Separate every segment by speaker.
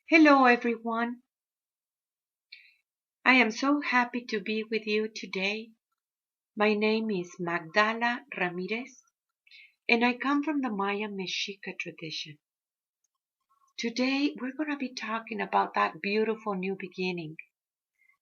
Speaker 1: Hello, everyone. I am so happy to be with you today. My name is Magdala Ramirez, and I come from the Maya Mexica tradition. Today, we're going to be talking about that beautiful new beginning,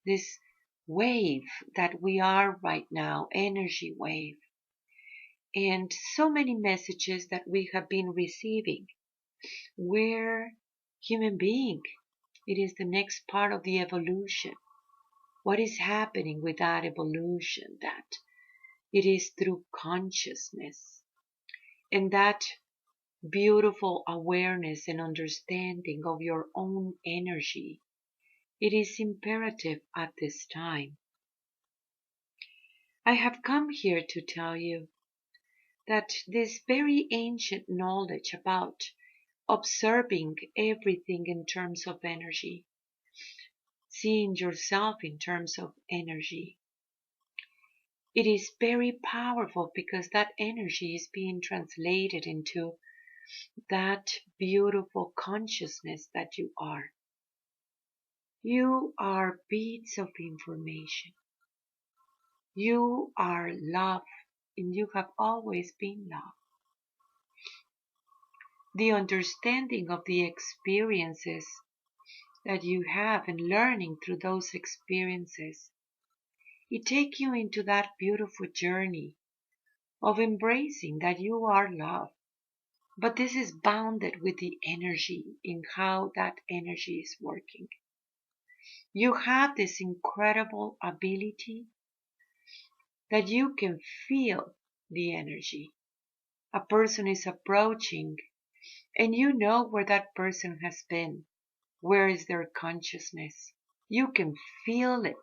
Speaker 1: this wave that we are right now, energy wave, and so many messages that we have been receiving. We're human being. It is the next part of the evolution. What is happening with that evolution? That it is through consciousness and that beautiful awareness and understanding of your own energy. It is imperative at this time. I have come here to tell you that this very ancient knowledge about observing everything in terms of energy, seeing yourself in terms of energy, it is very powerful because that energy is being translated into that beautiful consciousness that you are. You are beads of information. You are love, and you have always been love. The understanding of the experiences that you have and learning through those experiences, it takes you into that beautiful journey of embracing that you are love. But this is bounded with the energy in how that energy is working. You have this incredible ability that you can feel the energy. A person is approaching and you know where that person has been. Where is their consciousness? You can feel it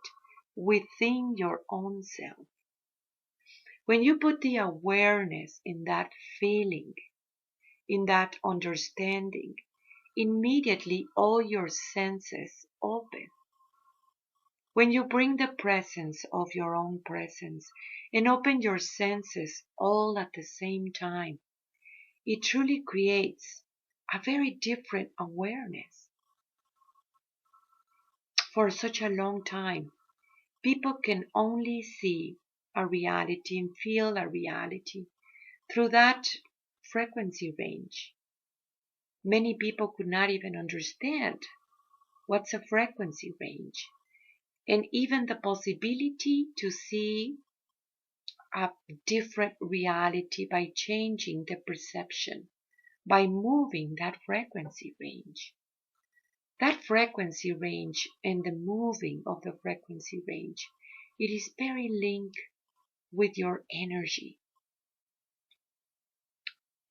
Speaker 1: within your own self. When you put the awareness in that feeling, in that understanding, immediately all your senses open. When you bring the presence of your own presence and open your senses all at the same time, it truly creates a very different awareness. For such a long time, people can only see a reality and feel a reality through that frequency range. Many people could not even understand what's a frequency range. And even the possibility to see a different reality by changing the perception, by moving that frequency range. That frequency range and the moving of the frequency range, it is very linked with your energy.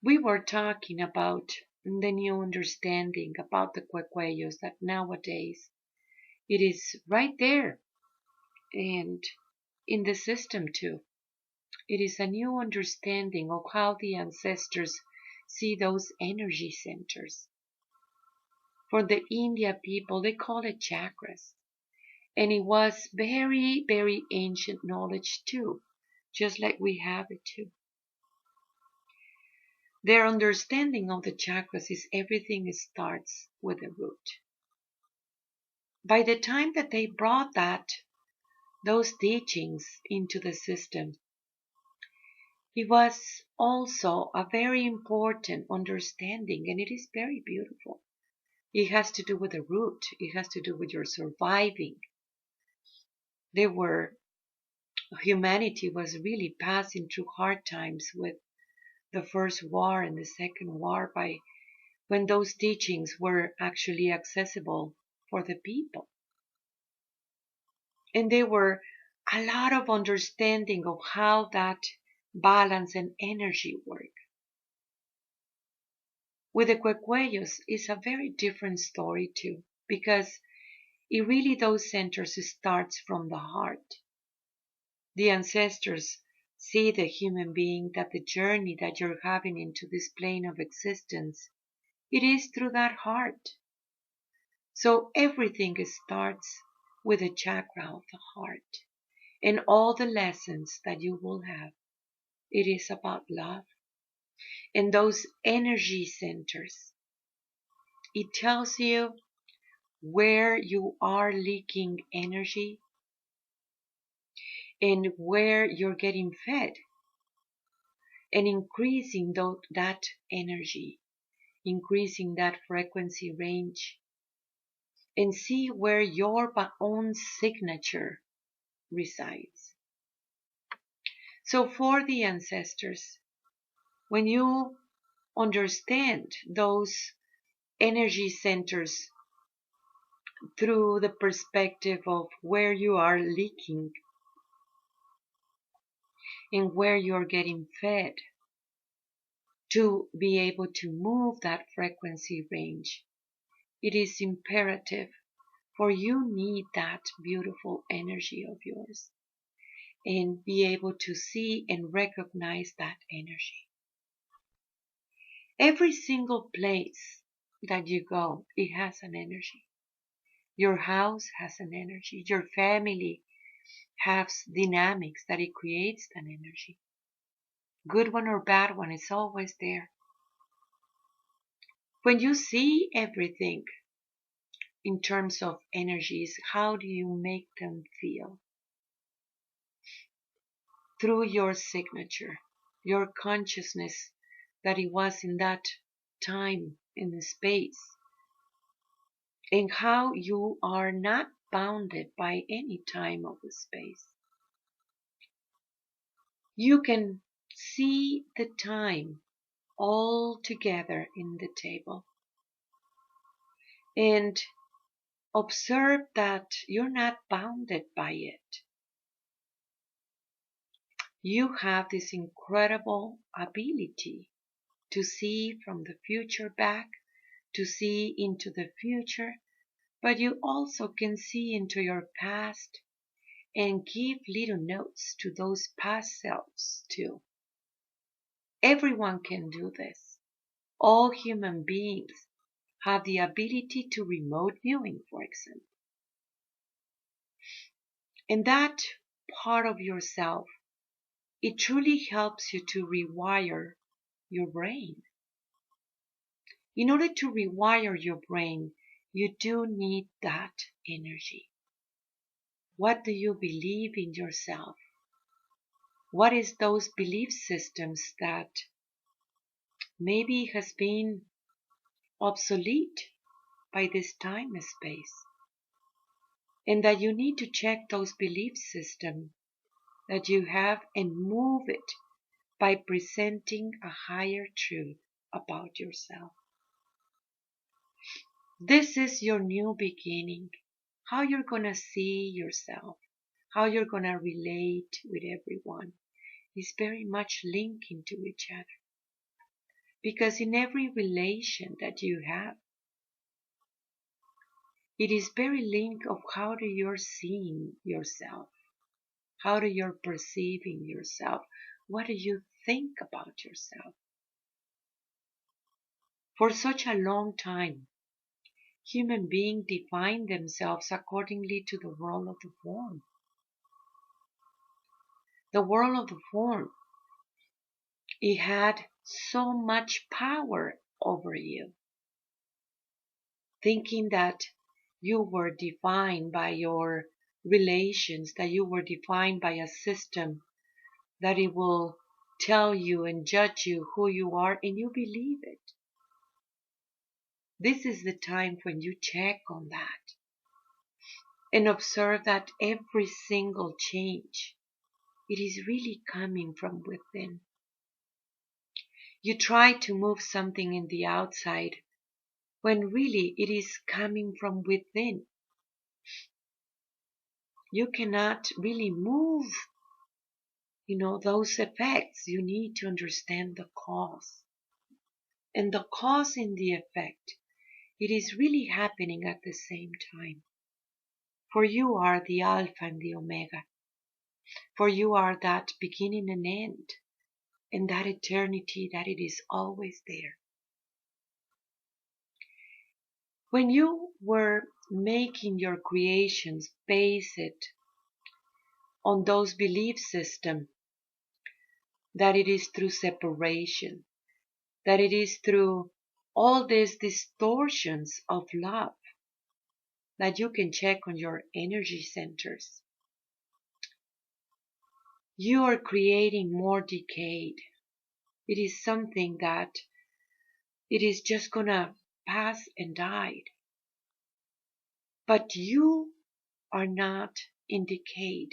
Speaker 1: We were talking about the new understanding about the cuecuellos that nowadays it is right there and in the system too. It is a new understanding of how the ancestors see those energy centers. For the India people, they call it chakras. And it was very, very ancient knowledge too, just like we have it too. Their understanding of the chakras is everything starts with the root. By the time that they brought those teachings into the system, it was also a very important understanding, and it is very beautiful. It has to do with the root. It has to do with your surviving. Humanity was really passing through hard times with the first war and the second war by when those teachings were actually accessible for the people. And there were a lot of understanding of how that balance and energy work. With the cuecuellos, it's a very different story too, because it really those centers starts from the heart. The ancestors see the human being that the journey that you're having into this plane of existence, it is through that heart. So everything starts with the chakra of the heart. And all the lessons that you will have, it is about love. And those energy centers, it tells you where you are leaking energy and where you're getting fed, and increasing that energy, increasing that frequency range, and see where your own signature resides. So for the ancestors, when you understand those energy centers through the perspective of where you are leaking and where you're getting fed, to be able to move that frequency range, it is imperative, for you need that beautiful energy of yours and be able to see and recognize that energy. Every single place that you go, it has an energy. Your house has an energy. Your family has dynamics that it creates an energy. Good one or bad one, it's always there. When you see everything in terms of energies, how do you make them feel? Through your signature, your consciousness that it was in that time in the space, and how you are not bounded by any time of the space. You can see the time all together in the table and observe that you're not bounded by it. You have this incredible ability to see from the future back, to see into the future, but you also can see into your past and give little notes to those past selves too. Everyone can do this. All human beings have the ability to remote viewing, for example. And that part of yourself, it truly helps you to rewire your brain. In order to rewire your brain, you do need that energy. What do you believe in yourself? What is those belief systems that maybe has been obsolete by this time and space? And that you need to check those belief systems that you have and move it by presenting a higher truth about yourself. This is your new beginning. How you're going to see yourself, how you're going to relate with everyone is very much linking to each other. Because in every relation that you have, it is very linked of how do you're seeing yourself, how do you're perceiving yourself, what do you think about yourself. For such a long time, human beings define themselves accordingly to the world of the form. The world of the form, it had so much power over you, thinking that you were defined by your relations, that you were defined by a system, that it will tell you and judge you who you are, and you believe it. This is the time when you check on that and observe that every single change, it is really coming from within. You try to move something in the outside when really it is coming from within. You cannot really move, those effects. You need to understand the cause. And the cause and the effect, it is really happening at the same time. For you are the Alpha and the Omega. For you are that beginning and end, and that eternity that it is always there. When you were making your creations based on those belief systems, that it is through separation, that it is through all these distortions of love, that you can check on your energy centers. You are creating more decay. It is something that it is just gonna pass and die. But you are not in decay.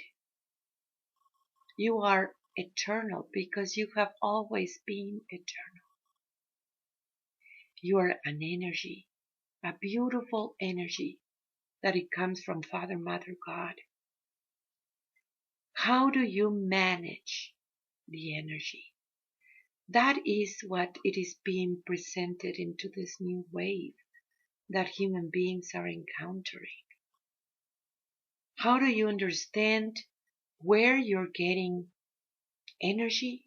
Speaker 1: You are eternal because you have always been eternal. You are an energy, a beautiful energy that it comes from Father, Mother, God. How do you manage the energy? That is what it is being presented into this new wave that human beings are encountering. How do you understand where you're getting energy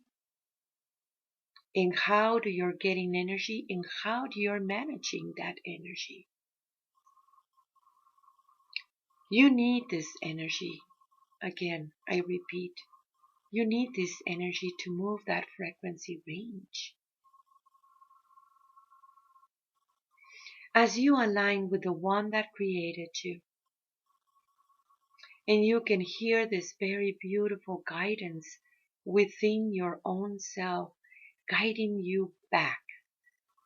Speaker 1: and how do you're getting energy and how do you're managing that energy? You need this energy. Again, I repeat, you need this energy to move that frequency range. As you align with the one that created you, and you can hear this very beautiful guidance within your own self, guiding you back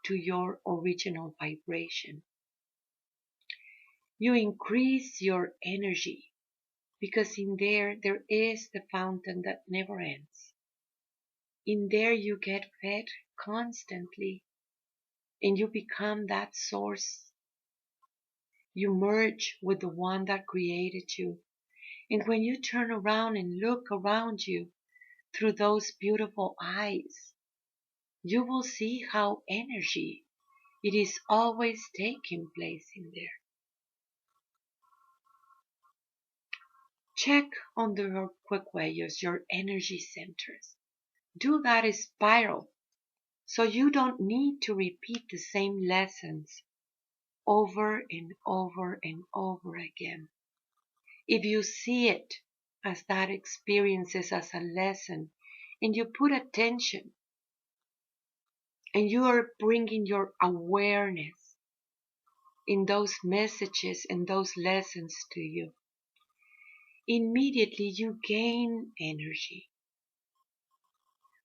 Speaker 1: to your original vibration. You increase your energy because in there is the fountain that never ends. In there you get fed constantly and you become that source. You merge with the one that created you. And when you turn around and look around you through those beautiful eyes, you will see how energy, it is always taking place in there. Check on the quick ways, your energy centers. Do that spiral so you don't need to repeat the same lessons over and over and over again. If you see it as that experiences as a lesson and you put attention and you are bringing your awareness in those messages and those lessons to you, immediately you gain energy.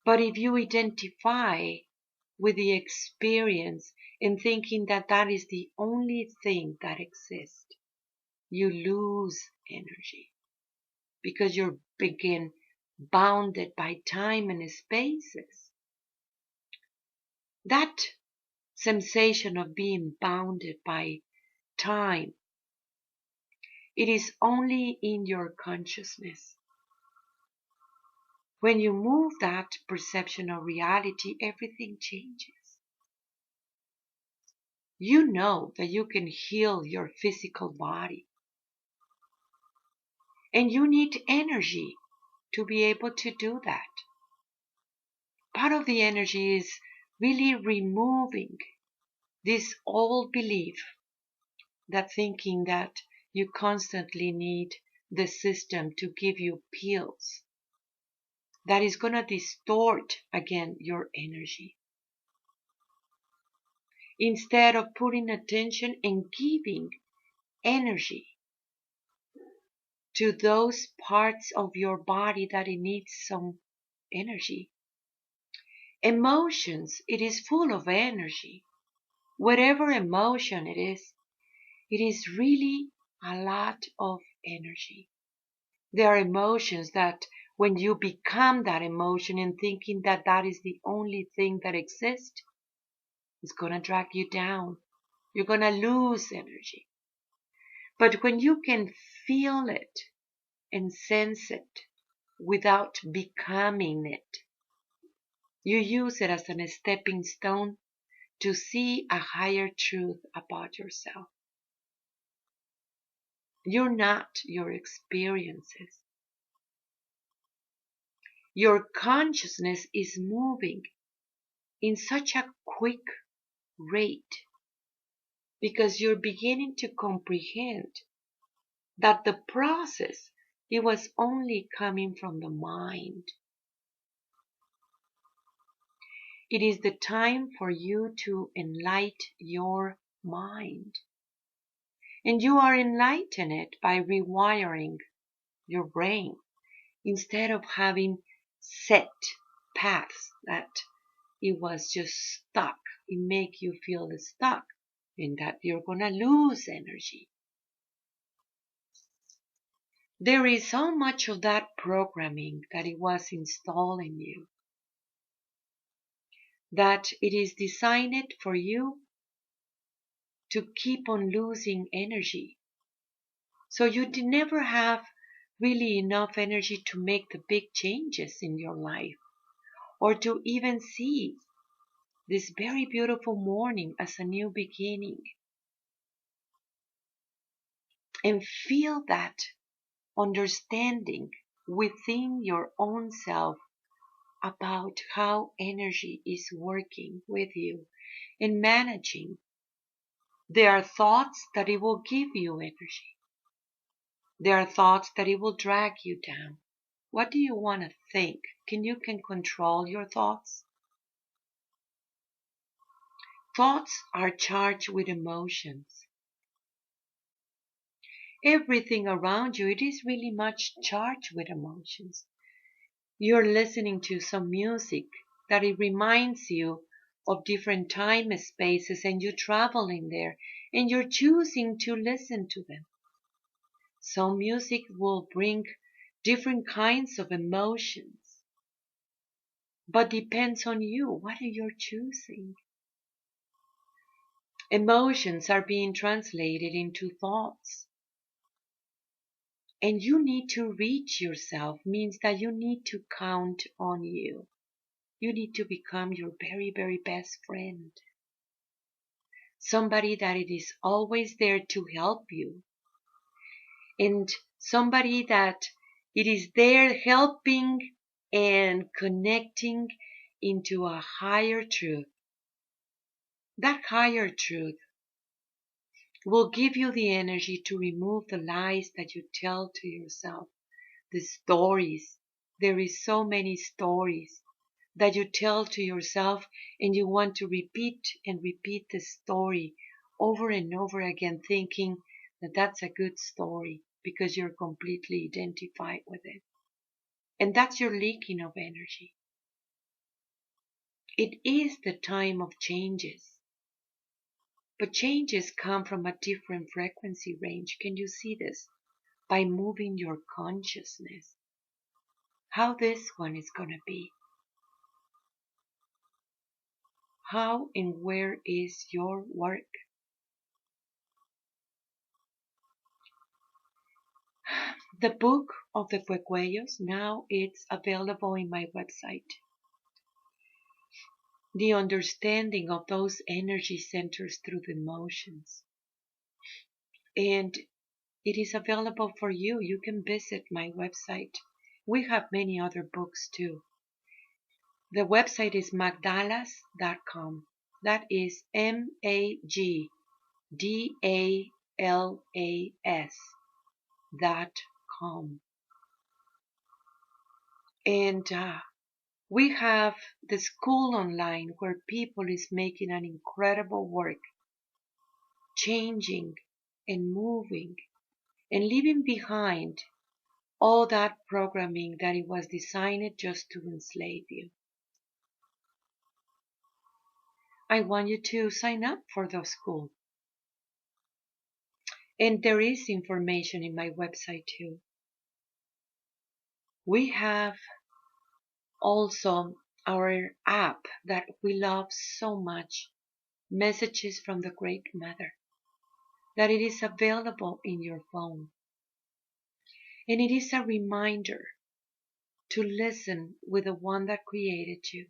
Speaker 1: But if you identify with the experience and thinking that that is the only thing that exists, you lose energy because you're begin bounded by time and spaces. That sensation of being bounded by time, it is only in your consciousness. When you move that perception of reality, everything changes. You know that you can heal your physical body. And you need energy to be able to do that. Part of the energy is really removing this old belief that thinking that you constantly need the system to give you pills. That is going to distort again your energy. Instead of putting attention and giving energy to those parts of your body that it needs some energy. Emotions, it is full of energy. Whatever emotion it is really a lot of energy. There are emotions that when you become that emotion and thinking that that is the only thing that exists, it's going to drag you down. You're going to lose energy. But when you can feel it and sense it without becoming it, you use it as a stepping stone to see a higher truth about yourself. You're not your experiences. Your consciousness is moving in such a quick rate because you're beginning to comprehend that the process, it was only coming from the mind. It is the time for you to enlighten your mind. And you are enlightening it by rewiring your brain instead of having set paths that it was just stuck. It make you feel stuck and that you're gonna lose energy. There is so much of that programming that it was installed in you that it is designed for you to keep on losing energy. So you never have really enough energy to make the big changes in your life or to even see this very beautiful morning as a new beginning and feel that understanding within your own self about how energy is working with you and managing. There are thoughts that it will give you energy. There are thoughts that it will drag you down. What do you want to think? Can control your thoughts? Thoughts are charged with emotions. Everything around you, it is really much charged with emotions. You're listening to some music that it reminds you of different time spaces and you travel in there and you're choosing to listen to them. Some music will bring different kinds of emotions, but depends on you. What are you choosing? Emotions are being translated into thoughts. And you need to reach yourself means that you need to count on you. You need to become your very, very best friend. Somebody that it is always there to help you. And somebody that it is there helping and connecting into a higher truth. That higher truth will give you the energy to remove the lies that you tell to yourself. The stories. There is so many stories that you tell to yourself and you want to repeat and repeat the story over and over again thinking that that's a good story because you're completely identified with it. And that's your leaking of energy. It is the time of changes. But changes come from a different frequency range. Can you see this? By moving your consciousness. How this one is going to be. How and where is your work? The book of the Fuecuellos, now it's available in my website. The understanding of those energy centers through the emotions. And it is available for you. You can visit my website. We have many other books too. The website is magdalas.com. That is MAGDALAS.com. And we have the school online where people is making an incredible work, changing and moving and leaving behind all that programming that it was designed just to enslave you. I want you to sign up for the school. And there is information in my website too. We have also our app that we love so much, Messages from the Great Mother, that it is available in your phone. And it is a reminder to listen with the one that created you.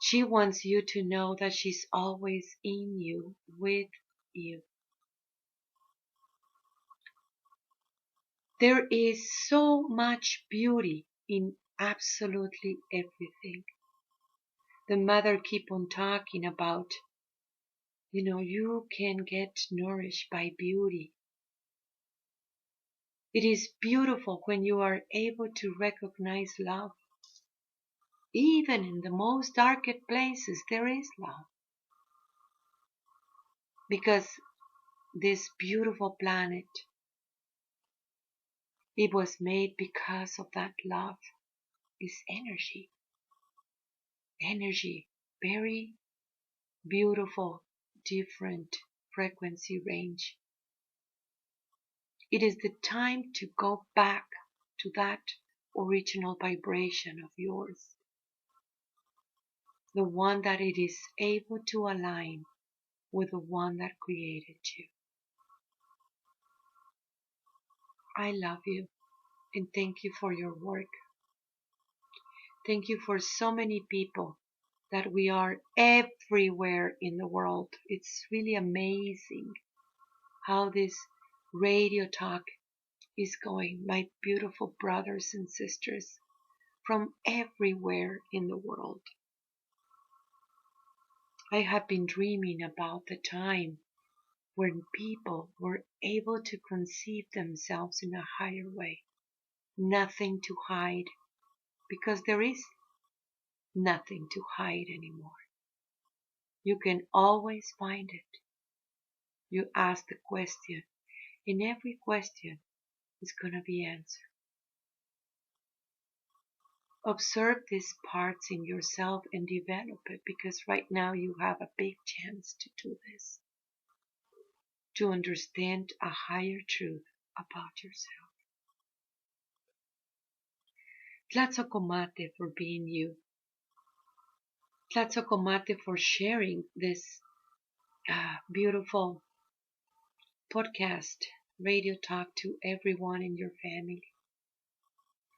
Speaker 1: She wants you to know that she's always in you, with you. There is so much beauty in absolutely everything. The mother keep on talking about, you can get nourished by beauty. It is beautiful when you are able to recognize love. Even in the most darkest places, there is love. Because this beautiful planet, it was made because of that love. Is energy. Energy. Very beautiful, different frequency range. It is the time to go back to that original vibration of yours. The one that it is able to align with the one that created you. I love you and thank you for your work. Thank you for so many people that we are everywhere in the world. It's really amazing how this radio talk is going. My beautiful brothers and sisters from everywhere in the world. I have been dreaming about the time when people were able to conceive themselves in a higher way. Nothing to hide, because there is nothing to hide anymore. You can always find it. You ask the question, and every question is going to be answered. Observe these parts in yourself and develop it, because right now you have a big chance to do this. To understand a higher truth about yourself. Tlatzocomate for being you. Tlatzocomate for sharing this beautiful podcast, radio talk to everyone in your family.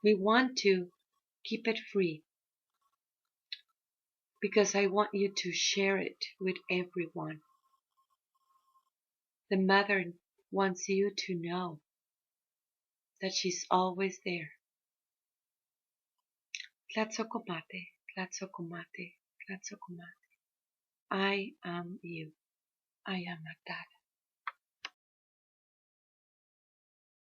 Speaker 1: We want to keep it free because I want you to share it with everyone. The mother wants you to know that she's always there. Tlatzocomate, tlatzocomate, tlatzocomate. I am you. I am Magdala.